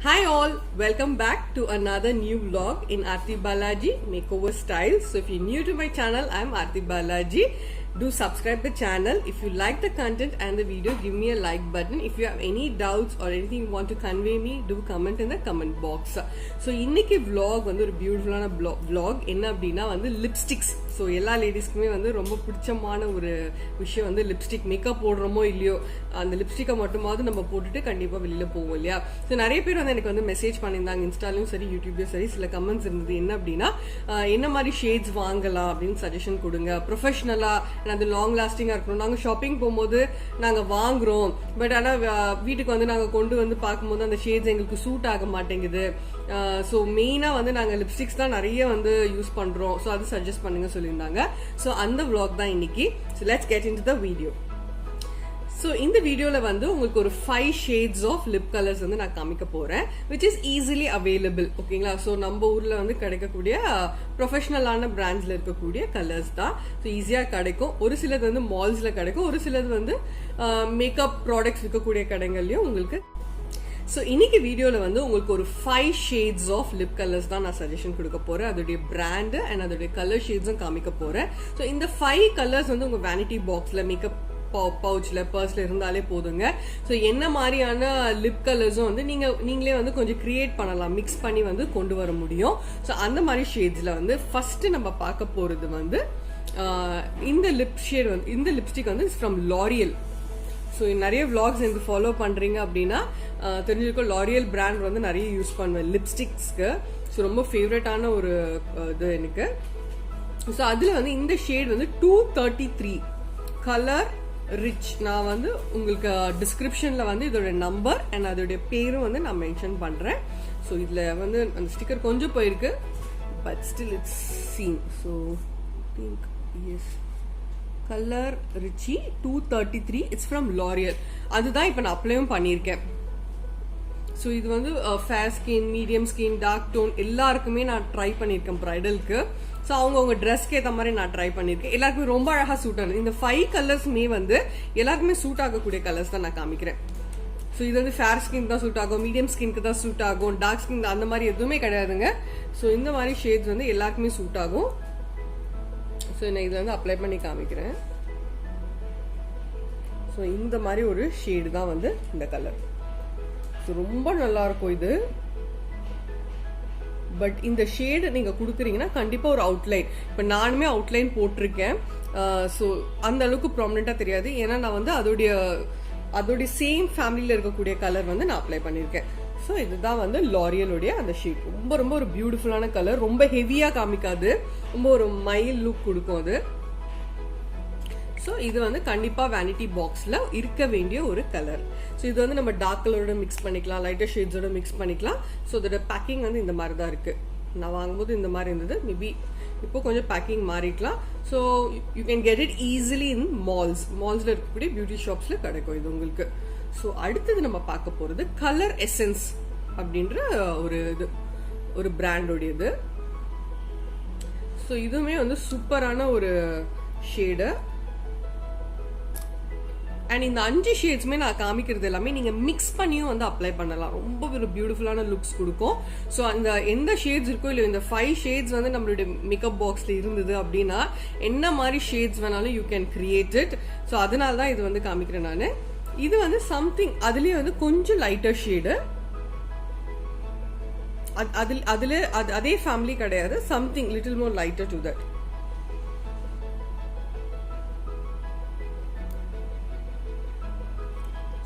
Hi all, welcome back to another new vlog in Aarti Balaji Makeover Style. So if you're new to my channel, I'm Aarti Balaji. Do subscribe the channel. If you like the content and the video, give me a like button. If you have any doubts or anything you want to convey me, do comment in the comment box. So இன்னைக்கு vlog வந்து ஒரு பியூட்டிஃபுல்லான vlog என்ன அப்படின்னா வந்து lipsticks. So எல்லா லேடிஸ்க்குமே வந்து ரொம்ப பிடிச்சமான ஒரு விஷயம் வந்து லிப்ஸ்டிக். மேக்கப் போடுறோமோ இல்லையோ அந்த லிப்ஸ்டிக்கை மட்டுமாவது நம்ம போட்டுட்டு கண்டிப்பாக வெளியில் போவோம் இல்லையா. ஸோ நிறைய பேர் வந்து எனக்கு வந்து மெசேஜ் பண்ணியிருந்தாங்க, இன்ஸ்டாலையும் சரி யூடியூப்லையும் சரி. சில கமெண்ட்ஸ் இருந்தது என்ன அப்படின்னா என்ன மாதிரி ஷேட்ஸ் வாங்கலாம் அப்படின்னு சஜஷன் கொடுங்க. ப்ரொஃபஷனலாக அது லாங் லாஸ்டிங்காக இருக்கணும். நாங்கள் ஷாப்பிங் போகும்போது நாங்கள் வாங்குறோம், பட் ஆனால் வீட்டுக்கு வந்து நாங்கள் கொண்டு வந்து பார்க்கும்போது அந்த ஷேட்ஸ் எங்களுக்கு சூட் ஆக மாட்டேங்குது. ஸோ மெயினாக வந்து நாங்கள் லிப்ஸ்டிக்ஸ் தான் நிறைய வந்து யூஸ் பண்ணுறோம். ஸோ அது சஜஸ்ட் பண்ணுங்க சொல்லியிருந்தாங்க. ஸோ அந்த vlog தான் இன்னைக்கு. So let's get into the video. So இந்த வீடியோவில் வந்து உங்களுக்கு ஒரு 5 ஷேட்ஸ் ஆஃப் லிப் கலர்ஸ் வந்து நான் காமிக்க போகிறேன், விச் இஸ் ஈஸிலி அவைலபிள். ஓகேங்களா. ஸோ நம்ம ஊரில் வந்து கிடைக்கக்கூடிய ப்ரொஃபஷனலான பிராண்ட்ஸில் இருக்கக்கூடிய கலர்ஸ் தான். ஸோ ஈஸியாக கிடைக்கும். ஒரு சிலது வந்து மால்ஸில் கிடைக்கும், ஒரு சிலது வந்து மேக்கப் ப்ராடக்ட்ஸ் விற்கக்கூடிய கடைகள்லையும் உங்களுக்கு. ஸோ இன்னைக்கு வீடியோவில் வந்து உங்களுக்கு ஒரு 5 ஷேட்ஸ் ஆஃப் லிப் கலர்ஸ் தான் நான் சஜஷன் கொடுக்க போகிறேன். அதோடைய பிராண்டு அண்ட் அதோடைய கலர் ஷேட்ஸும் காமிக்க போகிறேன். ஸோ இந்த 5 கலர்ஸ் வந்து உங்கள் வேனிட்டி பாக்ஸில் மேக்கப் பவுச்சில் பர்ஸில் இருந்தாலே போதுங்க. ஸோ என்ன மாதிரியான லிப் கலர்ஸும் வந்து நீங்களே வந்து கொஞ்சம் கிரியேட் பண்ணலாம், மிக்ஸ் பண்ணி வந்து கொண்டு வர முடியும். ஸோ அந்த மாதிரி ஷேட்ஸில் வந்து ஃபர்ஸ்ட் நம்ம பார்க்க போகிறது வந்து இந்த லிப் ஷேட் வந்து இந்த லிப்ஸ்டிக் வந்து ஃப்ரம் லாரியல். ஸோ நிறைய vlogs எனக்கு ஃபாலோ பண்ணுறீங்க அப்படின்னா தெரிஞ்சிருக்கும். லாரியல் பிராண்ட் வந்து நிறைய யூஸ் பண்ணுவேன் லிப்ஸ்டிக்ஸ்க்கு. ஸோ ரொம்ப ஃபேவரட்டான ஒரு இது எனக்கு. ஸோ அதில் வந்து இந்த ஷேட் வந்து 233 கலர் ரிச். நான் வந்து உங்களுக்கு டிஸ்கிரிப்ஷனில் வந்து இதோட நம்பர் அண்ட் அதோடைய பேரும் வந்து நான் மென்ஷன் பண்ணுறேன். ஸோ இதில் வந்து அந்த ஸ்டிக்கர் கொஞ்சம் போயிருக்கு, but still it's seen. So pink, yes, colour Riche 233. It's from L'Oreal. அதுதான் இப்போ நான் அப்ளையும் பண்ணியிருக்கேன். ஸோ இது வந்து fair skin, medium skin, dark tone எல்லாருக்குமே நான் ட்ரை பண்ணியிருக்கேன் ப்ரைடலுக்கு. ஸோ அவங்கவுங்க ட்ரெஸ்க்கு ஏற்ற மாதிரி நான் ட்ரை பண்ணியிருக்கேன். எல்லாருக்குமே ரொம்ப அழகாக சூட் ஆகுது. இந்த 5 கலர்ஸுமே வந்து எல்லாருக்குமே சூட் ஆகக்கூடிய கலர்ஸ் தான் நான் காமிக்கிறேன். ஸோ இது வந்து ஃபேர் ஸ்கின் தான் சூட் ஆகும், மீடியம் ஸ்கின்க்கு தான் சூட் ஆகும், டார்க் ஸ்கின் அந்த மாதிரி எதுவுமே கிடையாதுங்க. ஸோ இந்த மாதிரி ஷேட்ஸ் வந்து எல்லாருக்குமே சூட் ஆகும். ஸோ நான் இதில் வந்து அப்ளை பண்ணி காமிக்கிறேன். ஸோ இந்த மாதிரி ஒரு ஷேடு தான் வந்து இந்த கலர். ஸோ ரொம்ப நல்லா இருக்கும் இது. பட் இந்த ஷேடு நீங்கள் கொடுக்குறீங்கன்னா கண்டிப்பாக ஒரு அவுட்லைன். இப்போ நானுமே அவுட்லைன் போட்டிருக்கேன். ஸோ அந்த அளவுக்கு ப்ராமினெண்ட்டாக தெரியாது, ஏன்னா நான் வந்து அதோடைய சேம் ஃபேமிலியில் இருக்கக்கூடிய கலர் வந்து நான் அப்ளை பண்ணியிருக்கேன். ஸோ இதுதான் வந்து லாரியலுடைய அந்த ஷேட். ரொம்ப ரொம்ப ஒரு பியூட்டிஃபுல்லான கலர். ரொம்ப ஹெவியாக காமிக்காது, ரொம்ப ஒரு மைல்ட் லுக் கொடுக்கும் அது. ஸோ இது வந்து கண்டிப்பாக வேனிட்டி பாக்ஸில் இருக்க வேண்டிய ஒரு கலர். ஸோ இது வந்து நம்ம டார்க் கலரோட மிக்ஸ் பண்ணிக்கலாம், லைட்டர் ஷேட்ஸோட மிக்ஸ் பண்ணிக்கலாம். ஸோ இதோட பேக்கிங் வந்து இந்த மாதிரி தான் இருக்குது. நான் வாங்கும்போது இந்த மாதிரி இருந்தது, மேபி இப்போ கொஞ்சம் பேக்கிங் மாறிக்கலாம். So you can get it easily in மால்ஸில் இருக்கக்கூடிய பியூட்டி ஷாப்ஸில் கிடைக்கும் இது உங்களுக்கு. ஸோ அடுத்தது நம்ம பார்க்க போகிறது கலர் எசன்ஸ் அப்படின்ற ஒரு பிராண்டோடையது. ஸோ இதுவுமே வந்து சூப்பரான ஒரு ஷேடு. அண்ட் இந்த 5 ஷேட்ஸுமே நான் காமிக்கிறது எல்லாமே நீங்கள் மிக்ஸ் பண்ணியும் வந்து அப்ளை பண்ணலாம். ரொம்ப ஒரு பியூட்டிஃபுல்லான லுக்ஸ் கொடுக்கும். ஸோ அந்த எந்த ஷேட்ஸ் இருக்கோ இல்லை, இந்த 5 ஷேட்ஸ் வந்து நம்மளுடைய மேக்கப் பாக்ஸில் இருந்தது அப்படின்னா என்ன மாதிரி ஷேட்ஸ் வேணாலும் you can create it. So அதனால தான் இது வந்து காமிக்கிறேன் நான். இது வந்து சம்திங் அதுலேயே வந்து கொஞ்சம் லைட்டர் ஷேடு, அதே ஃபேமிலி கிடையாது, something little more lighter to that.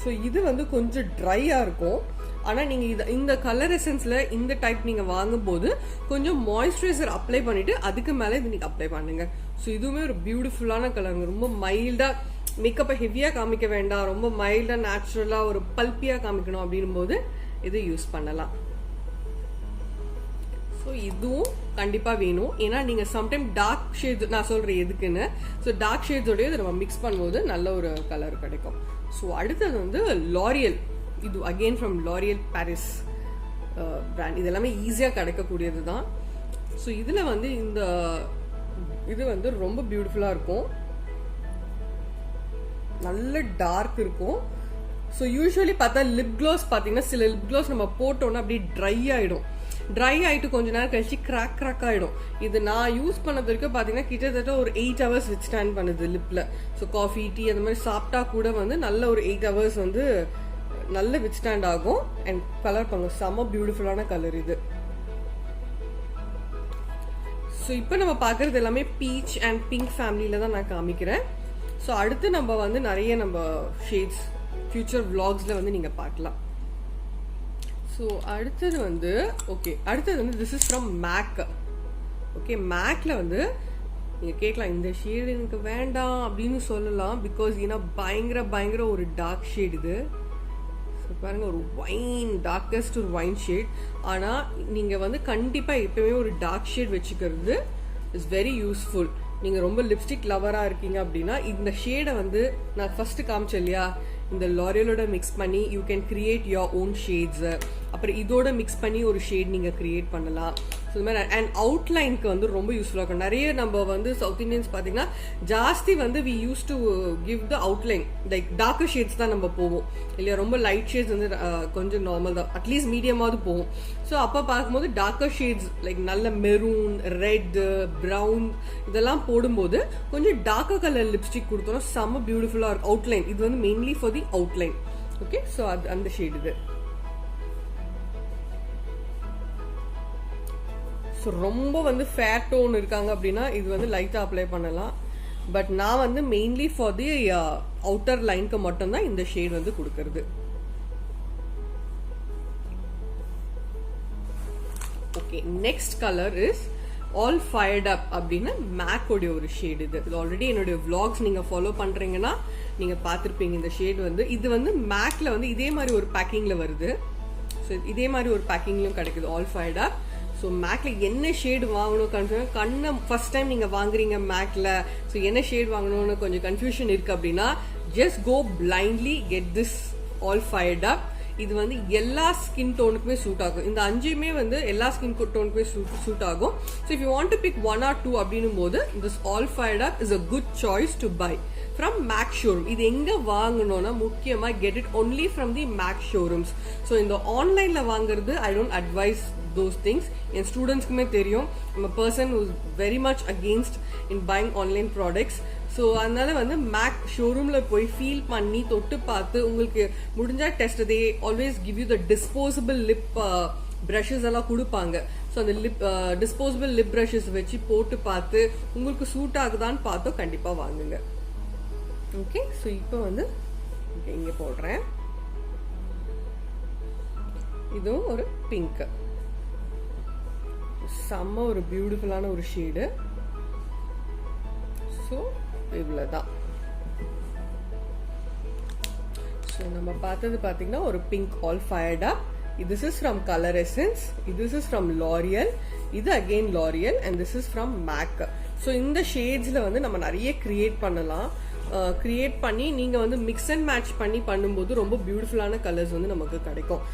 So இது வந்து கொஞ்சம் ட்ரையாக இருக்கும். ஆனால் நீங்கள் இந்த கலர் எசன்ஸில் இந்த டைப் நீங்கள் வாங்கும்போது கொஞ்சம் மாய்ஸ்சரைசர் அப்ளை பண்ணிவிட்டு அதுக்கு மேலே இது நீங்கள் அப்ளை பண்ணுங்க. ஸோ இதுவுமே ஒரு பியூட்டிஃபுல்லான கலருங்க. ரொம்ப மைல்டாக மேக்கப்பை ஹெவியாக காமிக்க வேண்டாம், ரொம்ப மைல்டாக நேச்சுரலாக ஒரு பல்பியாக காமிக்கணும் அப்படின்னும் போது இது யூஸ் பண்ணலாம். ஸோ இதுவும் கண்டிப்பாக வேணும், ஏன்னா நீங்கள் சம்டைம் டார்க் ஷேட்ஸ், நான் சொல்கிறேன் எதுக்குன்னு. ஸோ டார்க் ஷேட்ஸோடய இதை நம்ம மிக்ஸ் பண்ணும்போது நல்ல ஒரு கலர் கிடைக்கும். ஸோ அடுத்தது வந்து லாரியல். இது again from L'Oréal Paris brand. இது எல்லாமே ஈஸியாக கிடைக்கக்கூடியது தான். ஸோ இதில் வந்து இது வந்து ரொம்ப பியூட்டிஃபுல்லாக இருக்கும், நல்ல டார்க் இருக்கும். ஸோ யூஸ்வலி பார்த்தா லிப் க்ளோஸ் பார்த்தீங்கன்னா சில லிப் க்ளோஸ் நம்ம போட்டோன்னா அப்படியே ட்ரை ஆகிடும். ட்ரை ஆகிட்டு கொஞ்ச நேரம் கழிச்சு கிராக் ஆகிடும். இது நான் யூஸ் பண்ணது வரைக்கும் பார்த்தீங்கன்னா கிட்டத்தட்ட ஒரு 8 hours வித் ஸ்டாண்ட் பண்ணுது லிப்பில். ஸோ காஃபி டீ அந்த மாதிரி சாப்பிட்டா கூட வந்து நல்ல ஒரு 8 hours வந்து நல்ல வித் ஸ்டாண்ட் ஆகும். அண்ட் கலர் பாருங்க, செம்ம பியூட்டிஃபுல்லான கலர் இது. ஸோ இப்போ நம்ம பார்க்குறது எல்லாமே பீச் அண்ட் பிங்க் ஃபேமிலியில் தான் நான் காமிக்கிறேன். ஸோ அடுத்து நம்ம வந்து நிறைய நம்ம ஷேட்ஸ் ஃபியூச்சர் விளாக்ஸில் வந்து நீங்கள் பார்க்கலாம். ஸோ அடுத்தது வந்து அடுத்தது வந்து this is from MAC. Okay, மேக்ல வந்து நீங்கள் கேட்கலாம் இந்த ஷேடு எனக்கு வேண்டாம் அப்படின்னு சொல்லலாம். பிகாஸ் ஏன்னா பயங்கர ஒரு டார்க் ஷேட் இது. ஸோ பாருங்க, ஒரு டார்க்கஸ்ட் ஒரு வைன் ஷேட். ஆனால் நீங்கள் வந்து கண்டிப்பாக எப்பவுமே ஒரு டார்க் ஷேட் வச்சுக்கிறது இஸ் வெரி யூஸ்ஃபுல். நீங்கள் ரொம்ப லிப்ஸ்டிக் லவராக இருக்கீங்க அப்படின்னா இந்த ஷேடை வந்து நான் ஃபர்ஸ்ட் காமிச்சேன் இல்லையா, இந்த லாரியலோட மிக்ஸ் பண்ணி you can create your own shades. அப்புறம் இதோட மிக்ஸ் பண்ணி ஒரு ஷேட் நீங்கள் கிரியேட் பண்ணலாம். ஸோ இது மாதிரி அண்ட் அவுட்லைனுக்கு வந்து ரொம்ப யூஸ்ஃபுல்லாக இருக்கும். நிறைய நம்ம வந்து சவுத் இண்டியன்ஸ் பார்த்தீங்கன்னா ஜாஸ்தி வந்து we use to give the outline like darker shades தான் நம்ம போவோம் இல்லையா. ரொம்ப லைட் ஷேட்ஸ் வந்து கொஞ்சம் நார்மல் தான், அட்லீஸ்ட் மீடியமாவது போவோம். ஸோ அப்போ பார்க்கும்போது டார்க்கர் ஷேட்ஸ் லைக் நல்ல மெரூன், ரெட், ப்ரௌன் இதெல்லாம் போடும்போது கொஞ்சம் டார்க்கர் கலர் லிப்ஸ்டிக் கொடுத்தோம்னா செம்ம பியூட்டிஃபுல்லாக இருக்கும் அவுட்லைன். இது வந்து mainly for the outline. Okay, so அது அந்த ஷேட் இது. ஸோ ரொம்ப வந்து ஃபேர் டோன் இருக்காங்க அப்படின்னா இது வந்து லைட்டாக அப்ளை பண்ணலாம். பட் நான் வந்து மெயின்லி ஃபார் தி அவுட்டர் லைனுக்கு மட்டும்தான் இந்த ஷேட் வந்து கொடுக்கறது. Okay, next colour is all fired அப் அப்படின்னு மேக்கோடைய ஒரு ஷேட். இது ஆல்ரெடி என்னுடைய விளாக்ஸ் நீங்கள் ஃபாலோ பண்ணுறீங்கன்னா நீங்கள் பார்த்துருப்பீங்க. இந்த ஷேட் வந்து இது வந்து மேக்ல வந்து இதே மாதிரி ஒரு பேக்கிங்கில் வருது. ஸோ இதே மாதிரி ஒரு பேக்கிங்லையும் கிடைக்குது ஆல் ஃபயர்ட் அப். ஸோ மேக்ல என்ன ஷேடு வாங்கணும் கன்ஃபியூஷன், கண்ணை ஃபர்ஸ்ட் டைம் நீங்கள் வாங்குறீங்க மேக்ல, ஸோ என்ன ஷேட் வாங்கணும்னு கொஞ்சம் கன்ஃபியூஷன் இருக்கு அப்படின்னா just go blindly get this all fired up. இது வந்து எல்லா ஸ்கின் டோனுக்குமே சூட் ஆகும். இந்த 5மே வந்து எல்லா ஸ்கின் டோனுக்குமே சூட் ஆகும். So if you want to pick 1 or 2 அப்படின்னும் போது this all fired up is a good choice to buy from MAC showroom. இது எங்க வாங்கணும்னா முக்கியமா get it only from the MAC showrooms. So இந்த ஆன்லைன்ல வாங்குறது I don't advise those things. என் ஸ்டூடெண்ட்ஸ்க்குமே தெரியும், I'm a person who's very much against in buying online products. So அதனால வந்து மேக் ஷோரூம்ல போய் ஃபீல் பண்ணி தொட்டு பார்த்து உங்களுக்கு முடிஞ்சா test. They always give you the disposable lip brushes எல்லாம் கொடுப்பாங்க. ஸோ அந்த டிஸ்போசபிள் லிப் ப்ரஷஸ் வச்சு போட்டு பார்த்து உங்களுக்கு சூட் ஆகுதான்னு பார்த்தோம் கண்டிப்பா வாங்குங்க. ஓகே, ஸோ இப்போ வந்து இங்க போடுறேன். இதுவும் ஒரு பிங்க், செம்ம ஒரு பியூட்டிஃபுல்லான ஒரு ஷேடு. ஸோ இவ்வளோதான். ஸோ நம்ம பார்த்தது பார்த்தீங்கன்னா ஒரு pink all fired up. This is from colour essence, this is from L'Oreal, இது again L'Oreal and this is from MAC. So இந்த ஷேட்ஸில் வந்து நம்ம நிறைய கிரியேட் பண்ணலாம். கிரியேட் பண்ணி நீங்கள் வந்து மிக்ஸ் அண்ட் மேட்ச் பண்ணி பண்ணும்போது ரொம்ப பியூட்டிஃபுல்லான கலர்ஸ் வந்து நமக்கு கிடைக்கும்.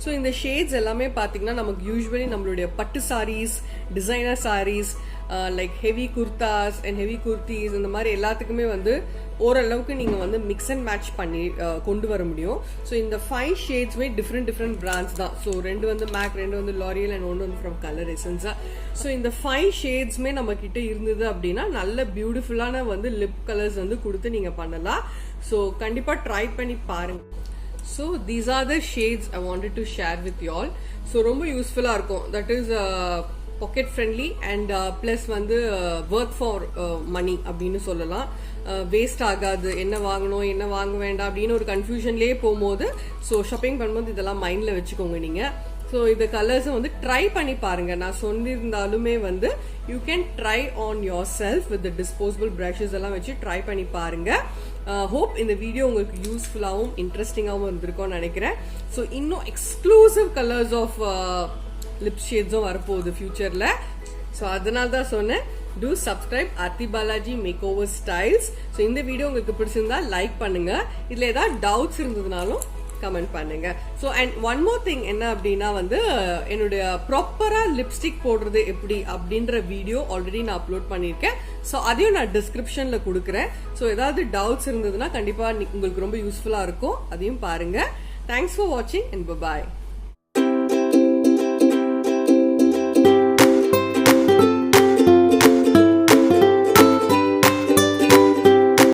ஸோ இந்த ஷேட்ஸ் எல்லாமே பார்த்தீங்கன்னா நமக்கு யூஸ்வலி நம்மளுடைய பட்டு saris, designer saris, like heavy kurtas and heavy kurtis இந்த மாதிரி எல்லாத்துக்குமே வந்து ஓரளவுக்கு நீங்கள் வந்து மிக்ஸ் அண்ட் மேட்ச் பண்ணி கொண்டு வர முடியும். ஸோ இந்த 5 ஷேட்ஸுமே டிஃப்ரெண்ட் பிராண்ட்ஸ் தான். ஸோ 2 வந்து மேக், 2 வந்து லாரியல் அண்ட் 1 வந்து ஃப்ரம் கலர் எசன்ஸா. ஸோ இந்த 5 ஷேட்ஸுமே நம்ம கிட்ட இருந்தது அப்படின்னா நல்ல பியூட்டிஃபுல்லான வந்து லிப் கலர்ஸ் வந்து கொடுத்து நீங்கள் பண்ணலாம். ஸோ கண்டிப்பாக ட்ரை பண்ணி பாருங்க. So these are the shades I wanted to share with you all. So ரொம்ப யூஸ்ஃபுல்லா இருக்கும். That is pocket friendly and plus வந்து worth for money அப்படின்னு சொல்லலாம். வேஸ்ட் ஆகாது. என்ன வாங்கணும் என்ன வாங்க வேண்டாம் அப்படின்னு ஒரு கன்ஃபியூஷன்லேயே போகும்போது ஸோ ஷாப்பிங் பண்ணும்போது இதெல்லாம் மைண்ட்ல வச்சுக்கோங்க நீங்க. ஸோ இந்த கலர்ஸை வந்து ட்ரை பண்ணி பாருங்க. நான் சொல்லியிருந்தாலுமே வந்து you can try on your self with disposable brushes எல்லாம் வச்சு ட்ரை பண்ணி பாருங்க. ஹோப் இந்த வீடியோ உங்களுக்கு யூஸ்ஃபுல்லாகவும் இன்ட்ரெஸ்டிங்காகவும் இருந்திருக்கும்னு நினைக்கிறேன். ஸோ இன்னும் எக்ஸ்க்ளூசிவ் கலர்ஸ் ஆஃப் லிப் ஷேட்ஸும் வரப்போகுது ஃபியூச்சர்ல. ஸோ அதனால தான் சொன்னேன், do subscribe Aarthi Balaji Makeover Styles. So இந்த வீடியோ உங்களுக்கு பிடிச்சிருந்தா லைக் பண்ணுங்க. இதுல ஏதாவது டவுட்ஸ் இருந்ததுனாலும் கமெண்ட் பண்ணுங்க. So and one more thing என்ன அப்படின்னா வந்து என்னுடைய ப்ராப்பரா லிப்ஸ்டிக் போடுறது எப்படி அப்படின்ற வீடியோ ஆல்ரெடி நான் அப்லோட் பண்ணியிருக்கேன். ஸோ அதையும் நான் டிஸ்கிரிப்ஷன்ல கொடுக்குறேன். ஸோ ஏதாவது டவுட்ஸ் இருந்ததுன்னா கண்டிப்பா உங்களுக்கு ரொம்ப யூஸ்ஃபுல்லா இருக்கும். அதையும் பாருங்க. தேங்க்ஸ் ஃபார் வாட்சிங் அண்ட் பை.